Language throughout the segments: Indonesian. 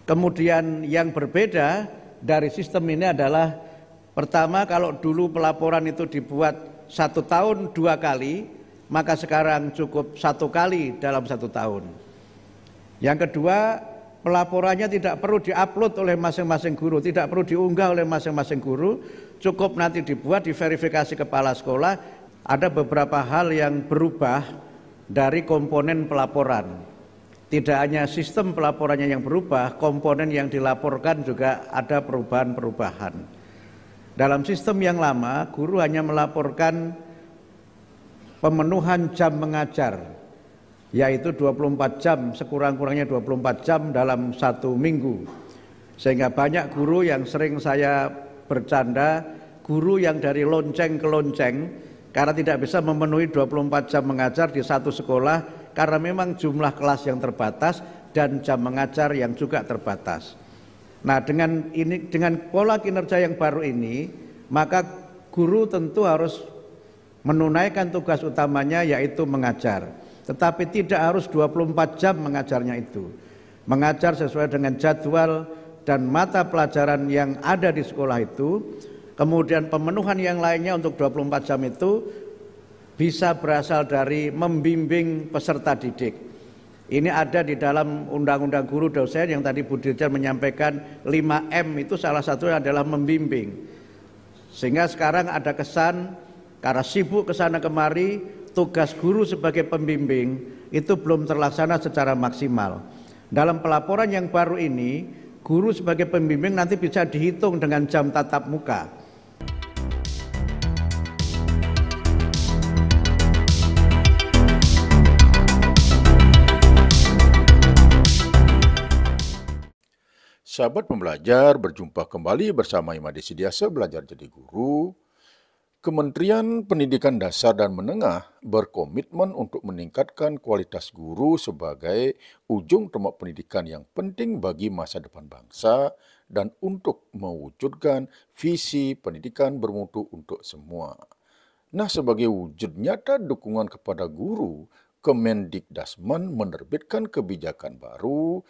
Kemudian yang berbeda dari sistem ini adalah pertama, kalau dulu pelaporan itu dibuat 1 tahun 2 kali, maka sekarang cukup 1 kali dalam 1 tahun. Yang kedua, pelaporannya tidak perlu diupload oleh masing-masing guru, tidak perlu diunggah oleh masing-masing guru, cukup nanti dibuat, diverifikasi kepala sekolah. Ada beberapa hal yang berubah dari komponen pelaporan. Tidak hanya sistem pelaporannya yang berubah, komponen yang dilaporkan juga ada perubahan-perubahan. Dalam sistem yang lama, guru hanya melaporkan pemenuhan jam mengajar, yaitu 24 jam, sekurang-kurangnya 24 jam dalam 1 minggu. Sehingga banyak guru yang sering saya bercanda, guru yang dari lonceng ke lonceng, karena tidak bisa memenuhi 24 jam mengajar di satu sekolah, karena memang jumlah kelas yang terbatas dan jam mengajar yang juga terbatas. Nah, dengan pola kinerja yang baru ini, maka guru tentu harus menunaikan tugas utamanya, yaitu mengajar. Tetapi tidak harus 24 jam mengajarnya itu. Mengajar sesuai dengan jadwal dan mata pelajaran yang ada di sekolah itu. Kemudian pemenuhan yang lainnya untuk 24 jam itu bisa berasal dari membimbing peserta didik. Ini ada di dalam Undang-Undang Guru Dosen yang tadi Bu Dirjen menyampaikan 5M itu salah satunya adalah membimbing. Sehingga sekarang ada kesan karena sibuk ke sana kemari, tugas guru sebagai pembimbing itu belum terlaksana secara maksimal. Dalam pelaporan yang baru ini, guru sebagai pembimbing nanti bisa dihitung dengan jam tatap muka. Sahabat pembelajar, berjumpa kembali bersama Imade Sidiasa Belajar Jadi Guru. Kementerian Pendidikan Dasar dan Menengah berkomitmen untuk meningkatkan kualitas guru sebagai ujung tombak pendidikan yang penting bagi masa depan bangsa dan untuk mewujudkan visi pendidikan bermutu untuk semua. Nah, sebagai wujud nyata dukungan kepada guru, Kemendikdasmen menerbitkan kebijakan baru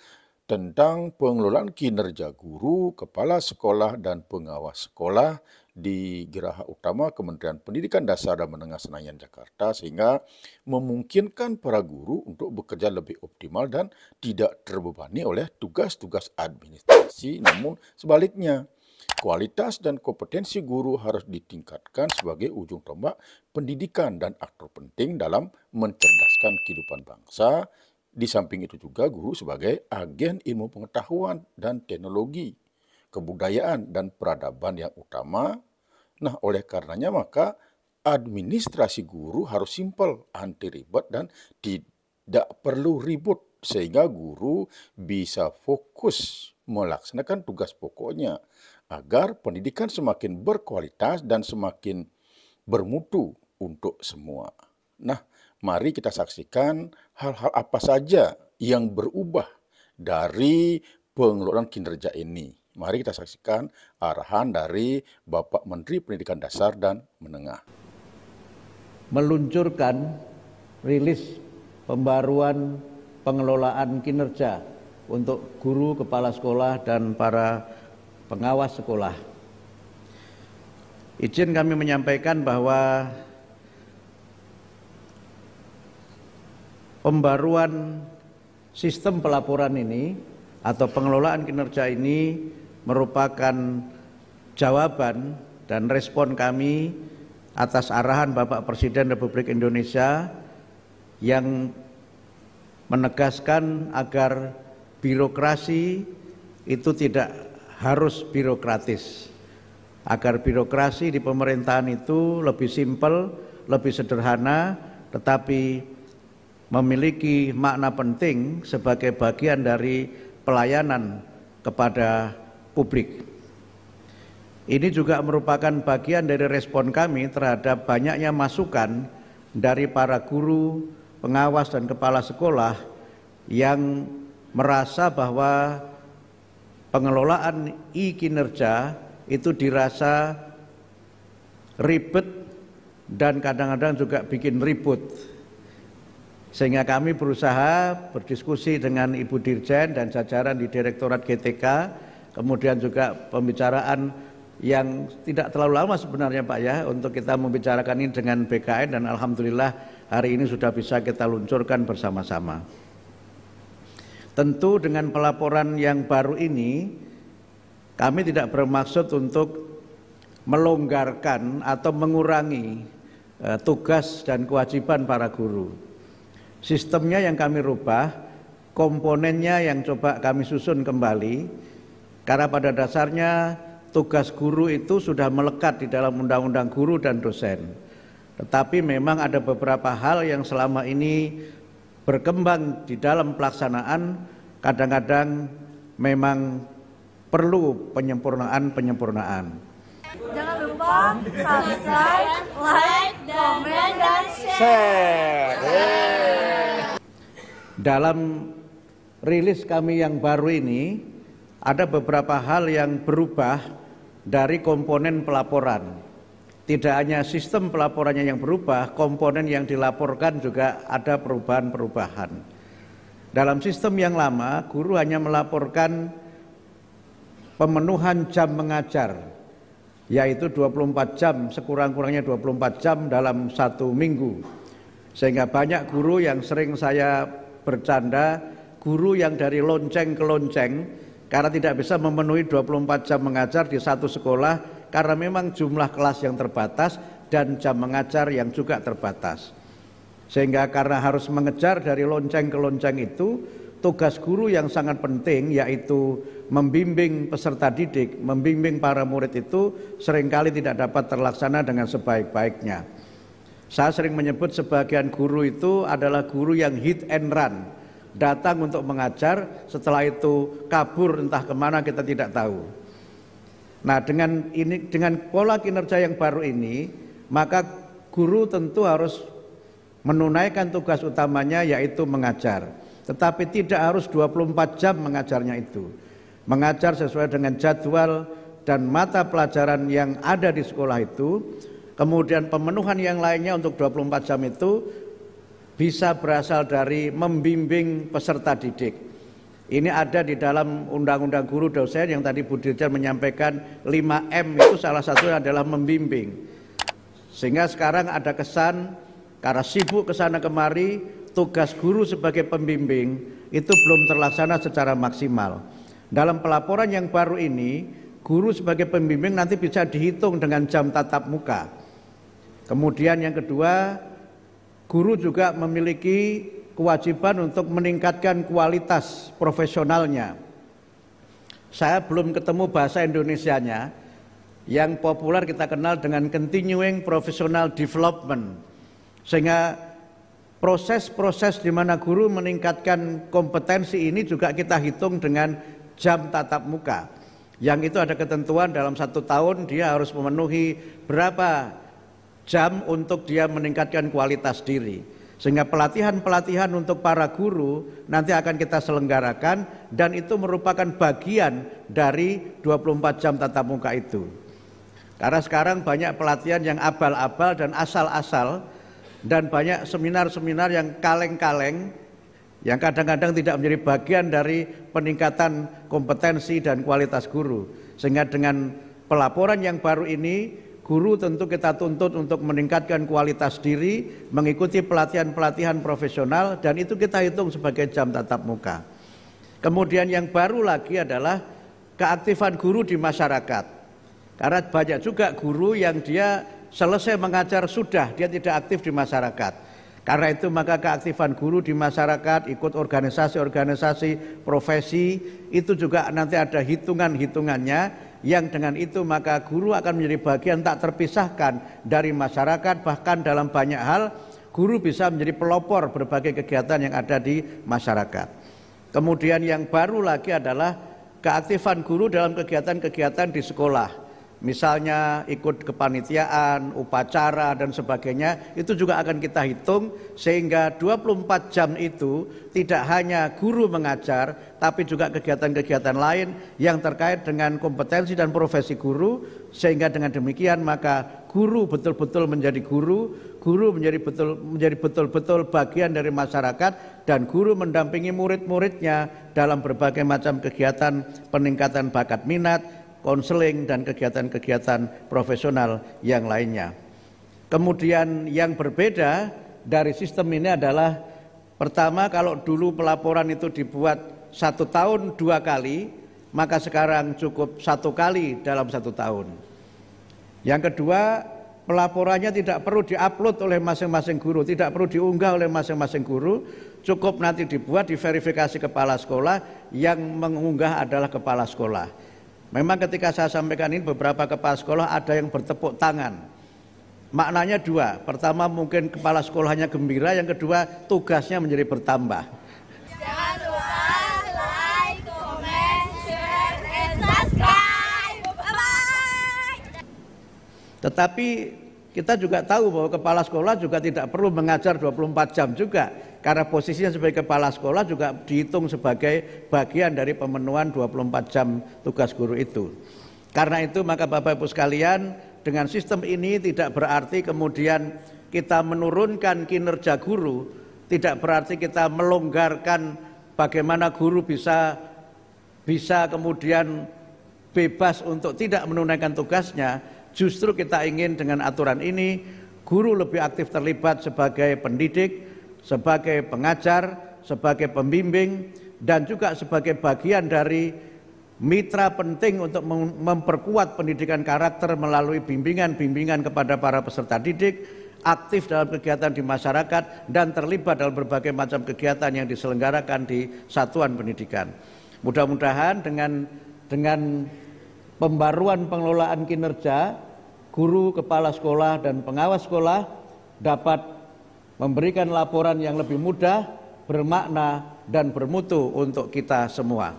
tentang pengelolaan kinerja guru, kepala sekolah, dan pengawas sekolah di Geraha Utama Kementerian Pendidikan Dasar dan Menengah Senayan, Jakarta, sehingga memungkinkan para guru untuk bekerja lebih optimal dan tidak terbebani oleh tugas-tugas administrasi. Namun sebaliknya, kualitas dan kompetensi guru harus ditingkatkan sebagai ujung tombak pendidikan dan aktor penting dalam mencerdaskan kehidupan bangsa. Di samping itu juga guru sebagai agen ilmu pengetahuan dan teknologi, kebudayaan dan peradaban yang utama. Nah, oleh karenanya maka administrasi guru harus simpel, anti ribet dan tidak perlu ribut sehingga guru bisa fokus melaksanakan tugas pokoknya agar pendidikan semakin berkualitas dan semakin bermutu untuk semua. Nah, mari kita saksikan hal-hal apa saja yang berubah dari pengelolaan kinerja ini. Mari kita saksikan arahan dari Bapak Menteri Pendidikan Dasar dan Menengah. Meluncurkan rilis pembaruan pengelolaan kinerja untuk guru, kepala sekolah, dan para pengawas sekolah. Izin kami menyampaikan bahwa pembaruan sistem pelaporan ini atau pengelolaan kinerja ini merupakan jawaban dan respon kami atas arahan Bapak Presiden Republik Indonesia yang menegaskan agar birokrasi itu tidak harus birokratis, agar birokrasi di pemerintahan itu lebih simpel, lebih sederhana, tetapi memiliki makna penting sebagai bagian dari pelayanan kepada publik. Ini juga merupakan bagian dari respon kami terhadap banyaknya masukan dari para guru, pengawas, dan kepala sekolah yang merasa bahwa pengelolaan e-kinerja itu dirasa ribet dan kadang-kadang juga bikin ribut. Sehingga kami berusaha berdiskusi dengan Ibu Dirjen dan jajaran di Direktorat GTK, kemudian juga pembicaraan yang tidak terlalu lama sebenarnya Pak ya, untuk kita membicarakan ini dengan BKN, dan alhamdulillah hari ini sudah bisa kita luncurkan bersama-sama. Tentu dengan pelaporan yang baru ini, kami tidak bermaksud untuk melonggarkan atau mengurangi tugas dan kewajiban para guru. Sistemnya yang kami rubah, komponennya yang coba kami susun kembali, karena pada dasarnya tugas guru itu sudah melekat di dalam Undang-Undang Guru dan Dosen. Tetapi memang ada beberapa hal yang selama ini berkembang di dalam pelaksanaan, kadang-kadang memang perlu penyempurnaan. Jangan lupa subscribe, like, komen, dan share. Dalam rilis kami yang baru ini, ada beberapa hal yang berubah dari komponen pelaporan. Tidak hanya sistem pelaporannya yang berubah, komponen yang dilaporkan juga ada perubahan-perubahan. Dalam sistem yang lama, guru hanya melaporkan pemenuhan jam mengajar, yaitu 24 jam, sekurang-kurangnya 24 jam dalam satu minggu. Sehingga banyak guru yang sering saya bercanda, guru yang dari lonceng ke lonceng, karena tidak bisa memenuhi 24 jam mengajar di satu sekolah, karena memang jumlah kelas yang terbatas dan jam mengajar yang juga terbatas. Sehingga karena harus mengejar dari lonceng ke lonceng itu, tugas guru yang sangat penting, yaitu membimbing peserta didik, membimbing para murid itu seringkali tidak dapat terlaksana dengan sebaik-baiknya. Saya sering menyebut sebagian guru itu adalah guru yang hit and run, datang untuk mengajar, setelah itu kabur entah kemana kita tidak tahu. Nah, dengan pola kinerja yang baru ini, maka guru tentu harus menunaikan tugas utamanya, yaitu mengajar. Tetapi tidak harus 24 jam mengajarnya itu. Mengajar sesuai dengan jadwal dan mata pelajaran yang ada di sekolah itu. Kemudian pemenuhan yang lainnya untuk 24 jam itu bisa berasal dari membimbing peserta didik. Ini ada di dalam Undang-Undang Guru Dosen yang tadi Bu Dirjen menyampaikan 5M itu salah satunya adalah membimbing. Sehingga sekarang ada kesan karena sibuk kesana kemari, tugas guru sebagai pembimbing itu belum terlaksana secara maksimal. Dalam pelaporan yang baru ini, guru sebagai pembimbing nanti bisa dihitung dengan jam tatap muka. Kemudian yang kedua, guru juga memiliki kewajiban untuk meningkatkan kualitas profesionalnya. Saya belum ketemu bahasa Indonesianya, yang populer kita kenal dengan continuing professional development. Sehingga proses-proses di mana guru meningkatkan kompetensi ini juga kita hitung dengan jam tatap muka. Yang itu ada ketentuan dalam 1 tahun dia harus memenuhi berapa jam untuk dia meningkatkan kualitas diri. Sehingga pelatihan-pelatihan untuk para guru nanti akan kita selenggarakan, dan itu merupakan bagian dari 24 jam tatap muka itu. Karena sekarang banyak pelatihan yang abal-abal dan asal-asal, dan banyak seminar-seminar yang kaleng-kaleng, yang kadang-kadang tidak menjadi bagian dari peningkatan kompetensi dan kualitas guru. Sehingga dengan pelaporan yang baru ini, guru tentu kita tuntut untuk meningkatkan kualitas diri, mengikuti pelatihan-pelatihan profesional, dan itu kita hitung sebagai jam tatap muka. Kemudian yang baru lagi adalah keaktifan guru di masyarakat. Karena banyak juga guru yang dia selesai mengajar sudah, dia tidak aktif di masyarakat. Karena itu maka keaktifan guru di masyarakat, ikut organisasi-organisasi profesi, itu juga nanti ada hitungan-hitungannya, yang dengan itu maka guru akan menjadi bagian tak terpisahkan dari masyarakat. Bahkan dalam banyak hal guru bisa menjadi pelopor berbagai kegiatan yang ada di masyarakat. Kemudian yang baru lagi adalah keaktifan guru dalam kegiatan-kegiatan di sekolah. misalnya ikut kepanitiaan, upacara dan sebagainya, itu juga akan kita hitung sehingga 24 jam itu tidak hanya guru mengajar, tapi juga kegiatan-kegiatan lain yang terkait dengan kompetensi dan profesi guru, sehingga dengan demikian maka guru betul-betul menjadi guru, guru menjadi betul-betul bagian dari masyarakat, dan guru mendampingi murid-muridnya dalam berbagai macam kegiatan peningkatan bakat minat, konseling dan kegiatan-kegiatan profesional yang lainnya. Kemudian yang berbeda dari sistem ini adalah, pertama, kalau dulu pelaporan itu dibuat 1 tahun 2 kali, maka sekarang cukup 1 kali dalam 1 tahun. Yang kedua, pelaporannya tidak perlu diupload oleh masing-masing guru, tidak perlu diunggah oleh masing-masing guru, cukup nanti dibuat, diverifikasi kepala sekolah, yang mengunggah adalah kepala sekolah. Memang ketika saya sampaikan ini, beberapa kepala sekolah ada yang bertepuk tangan. Maknanya 2, pertama mungkin kepala sekolahnya gembira, yang kedua tugasnya menjadi bertambah. Jangan lupa like, comment, share, and subscribe. Bye-bye. Tetapi kita juga tahu bahwa kepala sekolah juga tidak perlu mengajar 24 jam juga, karena posisinya sebagai kepala sekolah juga dihitung sebagai bagian dari pemenuhan 24 jam tugas guru itu. Karena itu maka Bapak Ibu sekalian, dengan sistem ini tidak berarti kemudian kita menurunkan kinerja guru, tidak berarti kita melonggarkan bagaimana guru bisa kemudian bebas untuk tidak menunaikan tugasnya. Justru kita ingin dengan aturan ini guru lebih aktif terlibat sebagai pendidik, sebagai pengajar, sebagai pembimbing, dan juga sebagai bagian dari mitra penting untuk memperkuat pendidikan karakter melalui bimbingan-bimbingan kepada para peserta didik, aktif dalam kegiatan di masyarakat, dan terlibat dalam berbagai macam kegiatan yang diselenggarakan di satuan pendidikan. Mudah-mudahan dengan pembaruan pengelolaan kinerja, guru, kepala sekolah, dan pengawas sekolah dapat memberikan laporan yang lebih mudah, bermakna, dan bermutu untuk kita semua.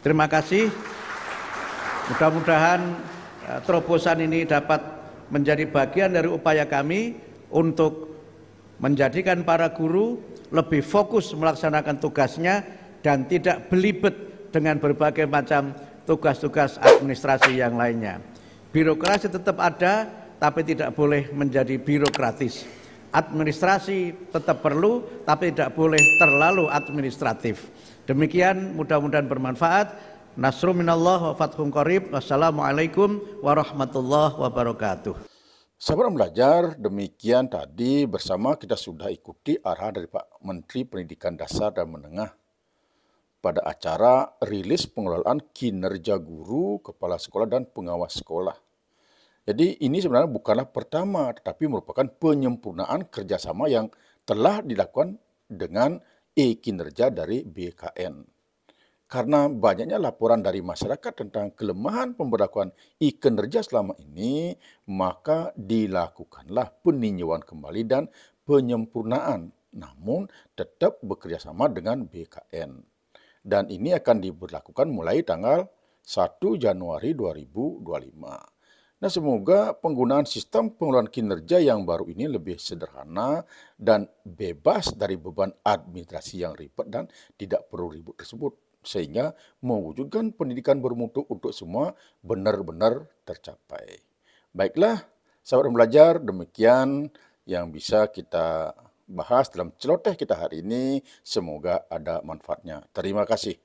Terima kasih. Mudah-mudahan terobosan ini dapat menjadi bagian dari upaya kami untuk menjadikan para guru lebih fokus melaksanakan tugasnya dan tidak belibet dengan berbagai macam tugas-tugas administrasi yang lainnya. Birokrasi tetap ada, tapi tidak boleh menjadi birokratis. Administrasi tetap perlu, tapi tidak boleh terlalu administratif. Demikian, mudah-mudahan bermanfaat. Nasrun minallah wa fathun qarib. Wassalamualaikum warahmatullahi wabarakatuh. Sahabat belajar, demikian tadi bersama kita sudah ikuti arahan dari Pak Menteri Pendidikan Dasar dan Menengah pada acara rilis pengelolaan kinerja guru, kepala sekolah, dan pengawas sekolah. Jadi ini sebenarnya bukanlah pertama, tetapi merupakan penyempurnaan kerjasama yang telah dilakukan dengan e-kinerja dari BKN. Karena banyaknya laporan dari masyarakat tentang kelemahan pemberlakuan e-kinerja selama ini, maka dilakukanlah peninjauan kembali dan penyempurnaan, namun tetap bekerjasama dengan BKN. Dan ini akan diberlakukan mulai tanggal 1 Januari 2025. Nah, semoga penggunaan sistem pengelolaan kinerja yang baru ini lebih sederhana dan bebas dari beban administrasi yang ribet dan tidak perlu ribut tersebut, sehingga mewujudkan pendidikan bermutu untuk semua benar-benar tercapai. Baiklah, sahabat belajar, demikian yang bisa kita bahas dalam celoteh kita hari ini. Semoga ada manfaatnya. Terima kasih.